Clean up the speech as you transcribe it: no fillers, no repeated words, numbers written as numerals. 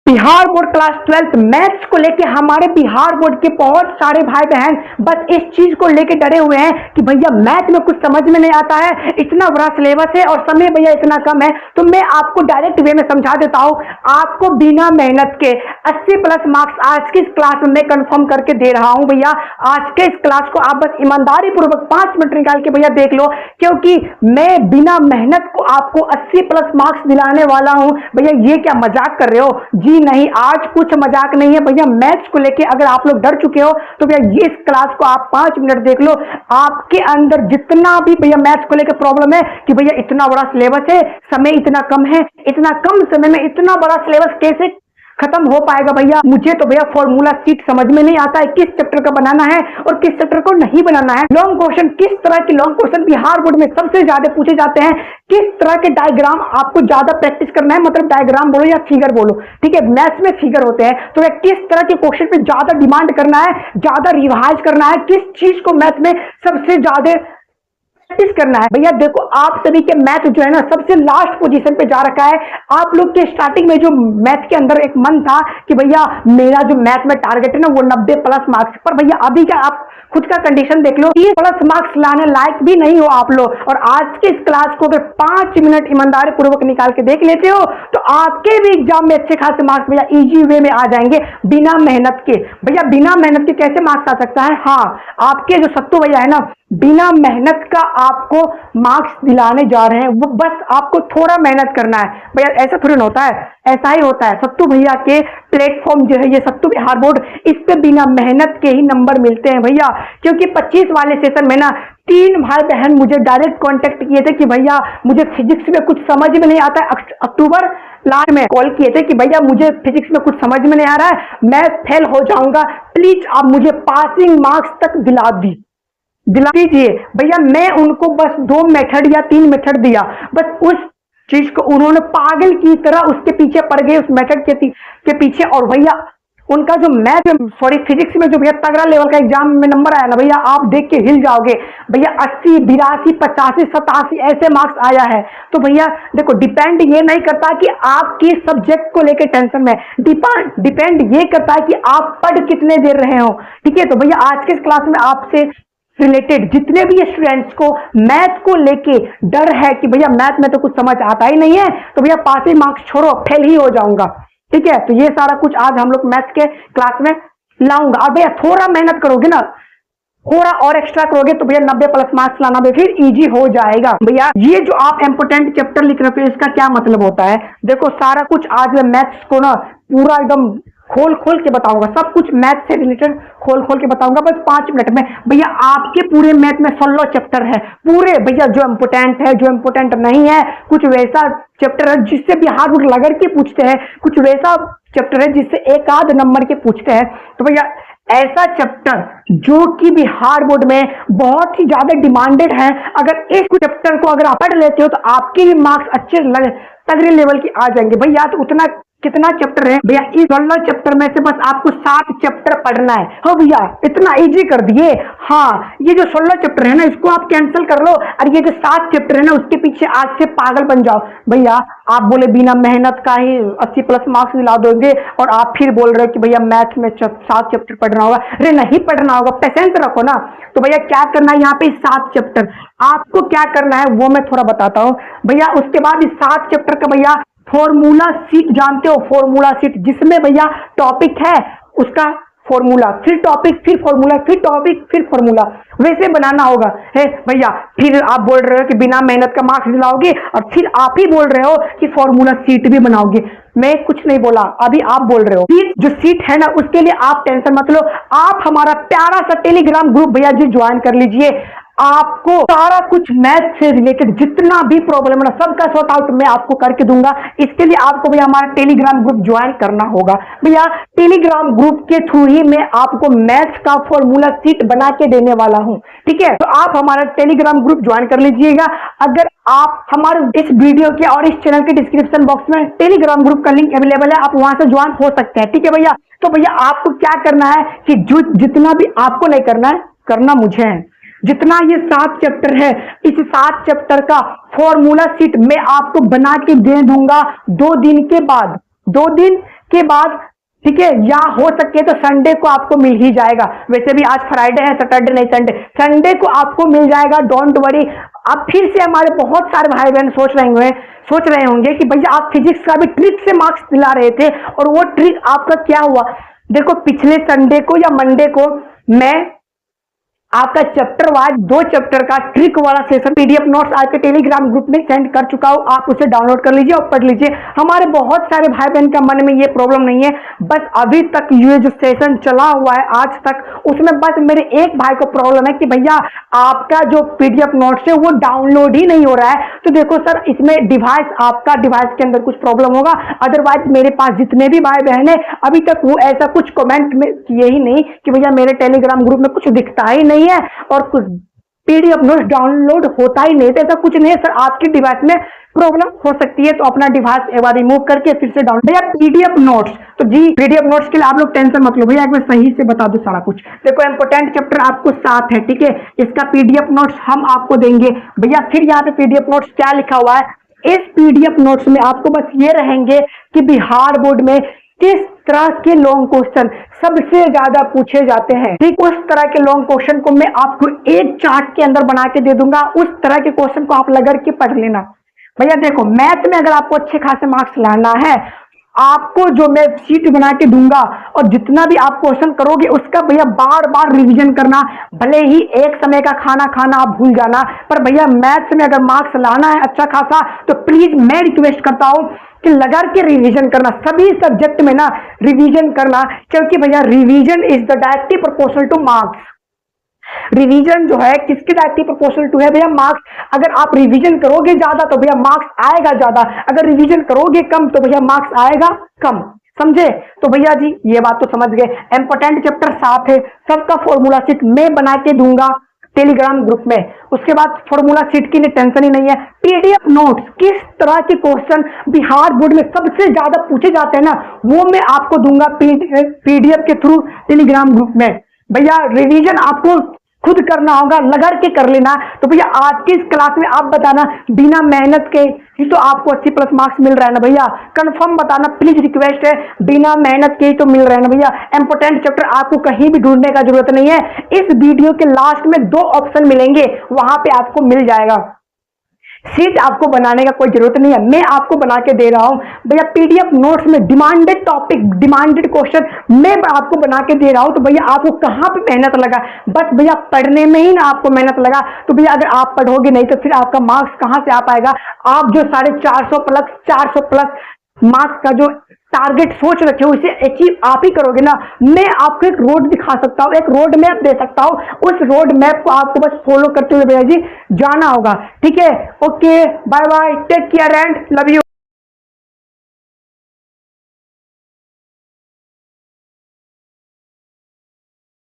Bihar board class 12th maths को लेके हमारे बिहार बोर्ड के बहुत सारे भाई बहन बस इस चीज को लेके डरे हुए हैं कि भैया मैथ में कुछ समझ में नहीं आता है, इतना बड़ा सिलेबस है और समय भैया इतना कम है। तो मैं आपको डायरेक्ट वे में समझा देता हूं, आपको बिना मेहनत के 80 प्लस मार्क्स आज की इस क्लास में कंफर्म करके दे रहा हूं। भैया आज के इस क्लास को आप बस ईमानदारी पूर्वक 5 मिनट निकाल के भैया देख लो, क्योंकि मैं बिना मेहनत को आपको 80 प्लस मार्क्स दिलाने वाला हूं। भैया ये क्या मजाक कर रहे हो? जी नहीं, आज कुछ मजाक नहीं है भैया। मैथ्स को लेके अगर आप लोग डर चुके हो तो भैया ये इस क्लास को आप 5 मिनट देख लो, आपके अंदर जितना भी भैया मैथ्स को लेके प्रॉब्लम है कि भैया इतना बड़ा सिलेबस है, समय इतना कम है, इतना कम समय में इतना बड़ा सिलेबस कैसे खत्म हो पाएगा भैया। मुझे तो भैया फॉर्मूला सीट समझ में नहीं आता है किस चैप्टर का बनाना है और किस चैप्टर को नहीं बनाना है। लॉन्ग क्वेश्चन, किस तरह के लॉन्ग क्वेश्चन बिहार बोर्ड में सबसे ज्यादा पूछे जाते हैं, किस तरह के डायग्राम आपको ज्यादा प्रैक्टिस करना है, मतलब डायग्राम बोलो या फिगर बोलो, ठीक है, मैथ्स में फिगर होते हैं, तो किस तरह के क्वेश्चन पे ज्यादा डिमांड करना है, ज्यादा रिवाइज करना है, किस चीज को मैथ में सबसे ज्यादा प्रैक्टिस करना है। भैया देखो, आप सभी के मैथ जो है ना सबसे लास्ट पोजीशन पे जा रखा है। आप लोग के स्टार्टिंग में जो मैथ के अंदर एक मन था कि भैया मेरा जो मैथ में टारगेट है ना वो 90 प्लस मार्क्स, पर भैया अभी क्या आप खुद का कंडीशन देख लो, 30 प्लस मार्क्स लाने लायक भी नहीं हो आप लोग। और आज के इस क्लास को अगर 5 मिनट ईमानदारी पूर्वक निकाल के देख लेते हो तो आपके भी एग्जाम में अच्छे खासे मार्क्स भैया इजी वे में आ जाएंगे बिना मेहनत के। भैया बिना मेहनत के कैसे मार्क्स आ सकता है? हाँ, आपके जो सत्तू भैया है ना, बिना मेहनत का आपको मार्क्स दिलाने जा रहे हैं। वो बस आपको थोड़ा मेहनत करना है भैया, ऐसा थोड़ी ना होता है, ऐसा ही होता है। सत्तू भैया के प्लेटफॉर्म जो है ये सत्तू बिहार बोर्ड, इस पे बिना मेहनत के ही नंबर मिलते हैं भैया। क्योंकि 25 वाले सेशन में ना 3 भाई बहन मुझे डायरेक्ट कांटेक्ट किए थे कि भैया मुझे फिजिक्स में कुछ समझ में नहीं आता है। अक्टूबर लास्ट में कॉल किए थे कि भैया मुझे फिजिक्स में कुछ समझ में नहीं आ रहा है, मैं फेल हो जाऊंगा, प्लीज आप मुझे पासिंग मार्क्स तक दिला दीजिए। भैया मैं उनको बस 2 मेथड या 3 मेथड दिया, बस उस चीज को उन्होंने पागल की तरह उसके पीछे पड़ गए, उस मेथड के पीछे। और भैया उनका जो मैथ सॉरी फिजिक्स में जो भैया तगड़ा लेवल का एग्जाम में नंबर आया ना भैया, आप देख के हिल जाओगे भैया। 80, 82, 85, 87 ऐसे मार्क्स आया है। तो भैया देखो, डिपेंड ये नहीं करता कि आप किस सब्जेक्ट को लेकर टेंशन में, डिपेंड ये करता है कि आप पढ़ कितने देर रहे हो, ठीक है। तो भैया आज के इस क्लास में आपसे रिलेटेड जितने भी स्टूडेंट्स को मैथ को लेके डर है कि भैया मैथ में तो कुछ समझ आता ही नहीं है, तो भैया पासिंग मार्क्स छोड़ो, फेल ही हो जाऊंगा, ठीक है। तो ये सारा कुछ आज हम लोग मैथ के क्लास में लाऊंगा। और भैया थोड़ा मेहनत करोगे ना, थोड़ा और एक्स्ट्रा करोगे तो भैया 90 प्लस मार्क्स लाना भी फिर इजी हो जाएगा। भैया ये जो आप इंपोर्टेंट चैप्टर लिख रहे हो इसका क्या मतलब होता है? देखो सारा कुछ आज मैं मैथ्स को ना पूरा एकदम खोल के बताऊंगा, सब कुछ मैथ से रिलेटेड खोल के बताऊंगा बस 5 मिनट में। भैया आपके पूरे मैथ में 16 चैप्टर है पूरे भैया, जो इम्पोर्टेंट है, जो इम्पोर्टेंट नहीं है, कुछ वैसा चैप्टर है जिससे बिहार बोर्ड लगड़ के पूछते हैं, कुछ वैसा चैप्टर है जिससे एक आध नंबर के पूछते हैं। तो भैया ऐसा चैप्टर जो कि बिहार बोर्ड में बहुत ही ज्यादा डिमांडेड है, अगर इस चैप्टर को अगर आप पढ़ लेते हो तो आपके भी मार्क्स अच्छे तगड़े लेवल के आ जाएंगे। भैया तो उतना कितना चैप्टर है भैया, इस 16 चैप्टर में से बस आपको 7 चैप्टर पढ़ना है। हो भैया इतना इजी कर दिए। हाँ, ये जो 16 चैप्टर है ना इसको आप कैंसिल कर लो, और ये जो 7 चैप्टर है ना उसके पीछे आज से पागल बन जाओ। भैया आप बोले बिना मेहनत का ही 80 प्लस मार्क्स दिला दोगे, और आप फिर बोल रहे हो कि भैया मैथ में 7 चैप्टर पढ़ना होगा। अरे नहीं पढ़ना होगा, पेशेंस रखो ना। तो भैया क्या करना है, यहाँ पे 7 चैप्टर आपको क्या करना है वो मैं थोड़ा बताता हूँ भैया। उसके बाद इस 7 चैप्टर का भैया फॉर्मूला सीट जानते हो, फॉर्मूला सीट जिसमें भैया टॉपिक है उसका फॉर्मूला, फिर टॉपिक, फिर फॉर्मूला, फिर टॉपिक, फिर फॉर्मूला, वैसे बनाना होगा है भैया। फिर आप बोल रहे हो कि बिना मेहनत का मार्क्स दिलाओगे, और फिर आप ही बोल रहे हो कि फॉर्मूला सीट भी बनाओगे। मैं कुछ नहीं बोला, अभी आप बोल रहे हो। फिर जो सीट है ना उसके लिए आप टेंशन मत लो, आप हमारा प्यारा सा टेलीग्राम ग्रुप भैया जी ज्वाइन कर लीजिए। आपको सारा कुछ मैथ से रिलेटेड जितना भी प्रॉब्लम है ना सबका सॉर्ट आउट मैं आपको करके दूंगा। इसके लिए आपको भैया हमारा टेलीग्राम ग्रुप ज्वाइन करना होगा। भैया टेलीग्राम ग्रुप के थ्रू ही मैं आपको मैथ्स का फॉर्मूला सीट बना के देने वाला हूं, ठीक है। तो आप हमारा टेलीग्राम ग्रुप ज्वाइन कर लीजिएगा। अगर आप हमारे इस वीडियो के और इस चैनल के डिस्क्रिप्शन बॉक्स में टेलीग्राम ग्रुप का लिंक अवेलेबल है, आप वहां से ज्वाइन हो सकते हैं, ठीक है भैया। तो भैया आपको क्या करना है कि जो जितना भी आपको नहीं करना है, करना मुझे है। जितना ये 7 चैप्टर है, इस 7 चैप्टर का फॉर्मूला सीट मैं आपको बना के दे दूंगा 2 दिन के बाद। 2 दिन के बाद, ठीक है, या हो सके तो संडे को आपको मिल ही जाएगा। वैसे भी आज फ्राइडे है, सैटरडे नहीं संडे, संडे को आपको मिल जाएगा, डोंट वरी। अब फिर से हमारे बहुत सारे भाई बहन सोच रहे होंगे कि भैया आप फिजिक्स का भी ट्रिक से मार्क्स दिला रहे थे और वो ट्रिक आपका क्या हुआ। देखो पिछले संडे को या मंडे को मैं आपका चैप्टर वाइज 2 चैप्टर का ट्रिक वाला सेशन पीडीएफ नोट्स आपके टेलीग्राम ग्रुप में सेंड कर चुका हूं, आप उसे डाउनलोड कर लीजिए और पढ़ लीजिए। हमारे बहुत सारे भाई बहन का मन में ये प्रॉब्लम नहीं है, बस अभी तक ये जो सेशन चला हुआ है आज तक, उसमें बस मेरे एक भाई को प्रॉब्लम है कि भैया आपका जो पीडीएफ नोट्स है वो डाउनलोड ही नहीं हो रहा है। तो देखो सर, इसमें आपका डिवाइस के अंदर कुछ प्रॉब्लम होगा, अदरवाइज मेरे पास जितने भी भाई बहन है अभी तक वो ऐसा कुछ कमेंट में किए ही नहीं कि भैया मेरे टेलीग्राम ग्रुप में कुछ दिखता ही नहीं है और कुछ पीडीएफ नोट्स डाउनलोड होता ही नहीं। तो ऐसा कुछ नहीं है सर, आपके डिवाइस में प्रॉब्लम हो सकती है, तो अपना डिवाइस एक बार रिमूव करके फिर से डाउनलोड। भैया पीडीएफ नोट्स, तो जी पीडीएफ नोट्स के लिए आप लोग टेंशन मत लो भैया, एक बार सही से बता दो सारा कुछ। देखो इंपोर्टेंट चैप्टर आपको 7 है, ठीक है, इसका पीडीएफ नोट्स हम आपको देंगे। भैया फिर यहाँ पे पीडीएफ नोट्स क्या लिखा हुआ है, इस पीडीएफ नोट्स में आपको बस ये रहेंगे कि बिहार बोर्ड में किस तरह के लॉन्ग क्वेश्चन सबसे ज्यादा पूछे जाते हैं। ठीक उस तरह के लॉन्ग क्वेश्चन को मैं आपको एक चार्ट के अंदर बना के दे दूंगा, उस तरह के क्वेश्चन को आप लगा के पढ़ लेना। भैया देखो मैथ में अगर आपको अच्छे खासे मार्क्स लाना है, आपको जो मैं शीट बना के दूंगा और जितना भी आप क्वेश्चन करोगे उसका भैया बार बार रिवीजन करना। भले ही एक समय का खाना खाना आप भूल जाना, पर भैया मैथ्स में अगर मार्क्स लाना है अच्छा खासा तो प्लीज मैं रिक्वेस्ट करता हूं कि लगा के रिवीजन करना, सभी सब्जेक्ट में ना रिवीजन करना, क्योंकि भैया revision is the directly proportional two marks. Revision जो है किसके डायरेक्टली प्रोपोर्शनल टू है भैया, मार्क्स। अगर आप रिवीजन करोगे ज्यादा तो भैया मार्क्स आएगा ज्यादा, अगर रिवीजन करोगे कम तो भैया मार्क्स आएगा कम, समझे। तो भैया जी ये बात तो समझ गए। इंपोर्टेंट चैप्टर 7 है, सबका फॉर्मूला शीट मैं बना के दूंगा टेलीग्राम ग्रुप में, उसके बाद फॉर्मूला शीट की टेंशन ही नहीं है। पीडीएफ नोट्स किस तरह के क्वेश्चन बिहार बोर्ड में सबसे ज्यादा पूछे जाते हैं ना, वो मैं आपको दूंगा पीडीएफ के थ्रू टेलीग्राम ग्रुप में। भैया रिवीजन आपको खुद करना होगा, लगा के कर लेना। तो भैया आज की इस क्लास में आप बताना बिना मेहनत के ही तो आपको 80+ मार्क्स मिल रहा है ना भैया, कंफर्म बताना प्लीज, रिक्वेस्ट है, बिना मेहनत के ही तो मिल रहा है ना भैया। इंपोर्टेंट चैप्टर आपको कहीं भी ढूंढने का जरूरत नहीं है, इस वीडियो के लास्ट में 2 ऑप्शन मिलेंगे, वहां पे आपको मिल जाएगा। सीट आपको बनाने का कोई जरूरत नहीं है, मैं आपको बना के दे रहा हूं भैया। पीडीएफ नोट्स में डिमांडेड टॉपिक, डिमांडेड क्वेश्चन मैं आपको बना के दे रहा हूं। तो भैया आपको कहां पे मेहनत लगा, बस भैया पढ़ने में ही ना आपको मेहनत लगा। तो भैया अगर आप पढ़ोगे नहीं तो फिर आपका मार्क्स कहां से आ पाएगा। आप जो 450 प्लस मार्क्स का जो टारगेट सोच रखे हो इसे अचीव आप ही करोगे ना। मैं आपको एक रोड दिखा सकता हूँ, एक रोड मैप दे सकता हूँ, उस रोड मैप को आपको बस फॉलो करते हुए भैया जी जाना होगा, ठीक है। Okay bye bye, take care and love you.